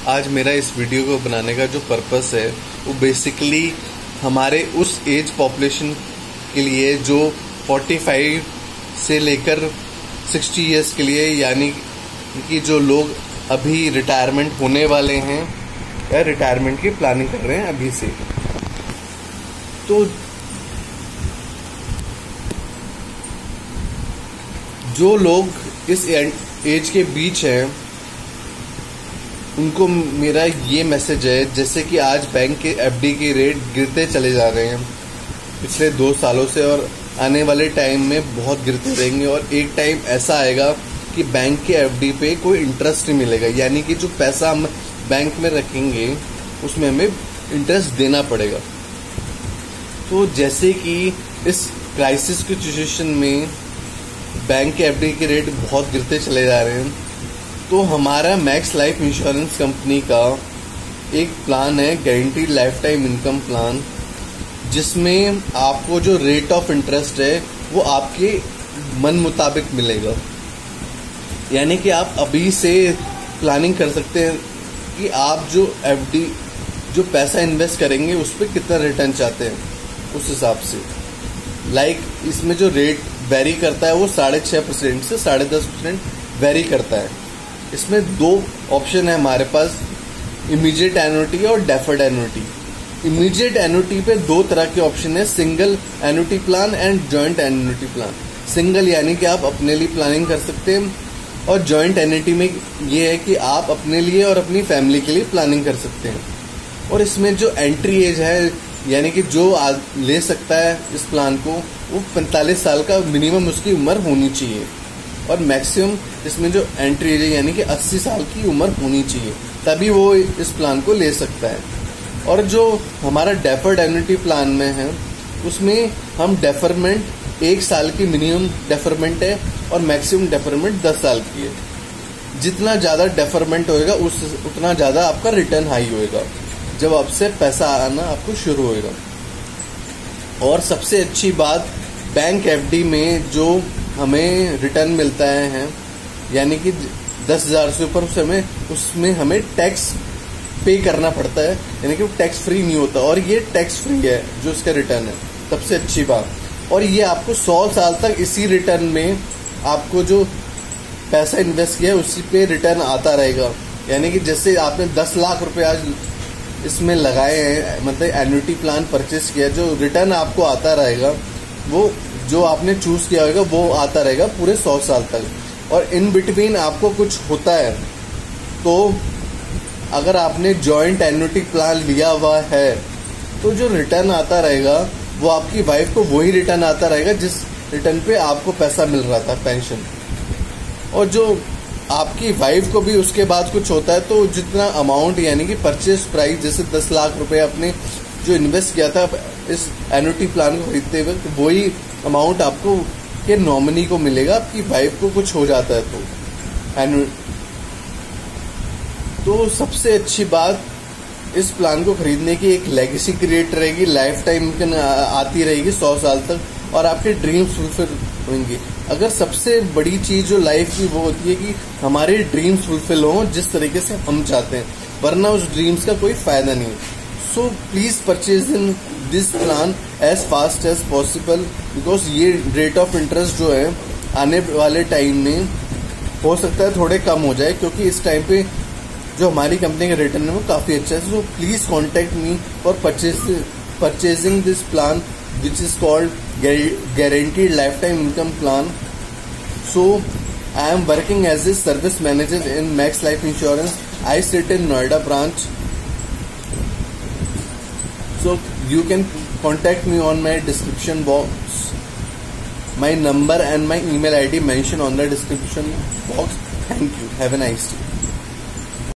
आज मेरा इस वीडियो को बनाने का जो पर्पस है वो बेसिकली हमारे उस एज पॉपुलेशन के लिए जो 45 से लेकर 60 इयर्स के लिए, यानी कि जो लोग अभी रिटायरमेंट होने वाले हैं या रिटायरमेंट की प्लानिंग कर रहे हैं अभी से। तो जो लोग इस एज के बीच हैं उनको मेरा ये मैसेज है, जैसे कि आज बैंक के एफडी के रेट गिरते चले जा रहे हैं पिछले 2 सालों से, और आने वाले टाइम में बहुत गिरते रहेंगे, और एक टाइम ऐसा आएगा कि बैंक के एफडी पे कोई इंटरेस्ट नहीं मिलेगा, यानी कि जो पैसा हम बैंक में रखेंगे उसमें हमें इंटरेस्ट देना पड़ेगा। तो जैसे कि इस क्राइसिस की सिचुएशन में बैंक के एफडी के रेट बहुत गिरते चले जा रहे हैं, तो हमारा मैक्स लाइफ इंश्योरेंस कंपनी का एक प्लान है, guaranteed life time income plan, जिसमें आपको जो रेट ऑफ इंटरेस्ट है वो आपके मन मुताबिक मिलेगा। यानी कि आप अभी से प्लानिंग कर सकते हैं कि आप जो एफडी जो पैसा इन्वेस्ट करेंगे उस पर कितना रिटर्न चाहते हैं, उस हिसाब से। इसमें जो रेट वेरी करता है वो 6.5% से 10.5% वेरी करता है। इसमें 2 ऑप्शन है हमारे पास, इमीडिएट एन्युटी और डेफर्ड एन्युटी। इमीडिएट एन्युटी पे 2 तरह के ऑप्शन है, single annuity plan and joint annuity plan. Single यानी कि आप अपने लिए प्लानिंग कर सकते हैं, और जॉइंट एन्युटी में ये है कि आप अपने लिए और अपनी फैमिली के लिए प्लानिंग कर सकते हैं। और इसमें जो एंट्री एज है, यानी कि जो ले सकता है इस प्लान को, वो 45 साल का मिनिमम उसकी उम्र होनी चाहिए, और मैक्सिमम इसमें जो एंट्री एज है यानी कि 80 साल की उम्र होनी चाहिए, तभी वो इस प्लान को ले सकता है। और जो हमारा डेफर्ड एन्युटी प्लान में है उसमें हम डेफरमेंट 1 साल की मिनिमम डेफरमेंट है और मैक्सिमम डेफरमेंट 10 साल की है। जितना ज़्यादा डेफरमेंट होएगा उतना ज़्यादा आपका रिटर्न हाई होएगा जब आपसे पैसा आना आपको शुरू होएगा। और सबसे अच्छी बात, बैंक एफडी में जो हमें रिटर्न मिलता है, यानी कि 10,000 से ऊपर उसमें हमें टैक्स पे करना पड़ता है, यानी कि वो टैक्स फ्री नहीं होता, और ये टैक्स फ्री है जो इसका रिटर्न है, सबसे अच्छी बात। और ये आपको 100 साल तक इसी रिटर्न में आपको जो पैसा इन्वेस्ट किया है उसी पे रिटर्न आता रहेगा। यानी कि जैसे आपने 10 लाख रुपए आज इसमें लगाए हैं, मतलब एन्युटी प्लान परचेस किया, जो रिटर्न आपको आता रहेगा वो जो आपने चूज किया होगा वो आता रहेगा पूरे 100 साल तक। और इन बिटवीन आपको कुछ होता है तो अगर आपने जॉइंट एन्युटी प्लान लिया हुआ है तो जो रिटर्न आता रहेगा वो आपकी वाइफ को वही रिटर्न आता रहेगा जिस रिटर्न पे आपको पैसा मिल रहा था, पेंशन। और जो आपकी वाइफ को भी उसके बाद कुछ होता है तो जितना अमाउंट, यानी कि परचेज प्राइस, जैसे 10 लाख रुपए आपने जो इन्वेस्ट किया था इस एन्युटी प्लान को खरीदते वक्त, वही अमाउंट आपको के नॉमिनी को मिलेगा। आपकी वाइफ को कुछ हो जाता है तो सबसे अच्छी बात, इस प्लान को खरीदने की एक लेगेसी क्रिएट रहेगी, लाइफ टाइम आती रहेगी 100 साल तक, और आपके ड्रीम्स फुलफिल होंगे। अगर सबसे बड़ी चीज जो लाइफ की वो होती है कि हमारे ड्रीम्स फुलफिल हों जिस तरीके से हम चाहते हैं, वरना उस ड्रीम्स का कोई फायदा नहीं। So please purchase in this plan as fast as possible, because ये रेट ऑफ इंटरेस्ट जो है आने वाले टाइम में हो सकता है थोड़े कम हो जाए, क्योंकि इस टाइम पे जो हमारी कंपनी का रिटर्न है वो काफी अच्छा है। So please contact me for purchasing this plan which is called guaranteed lifetime income plan. So I am working as a service manager in Max Life Insurance. I sit in Noida branch, so you can contact me on my description box. My number and my email ID mentioned on the description box. Thank you. Have a nice day.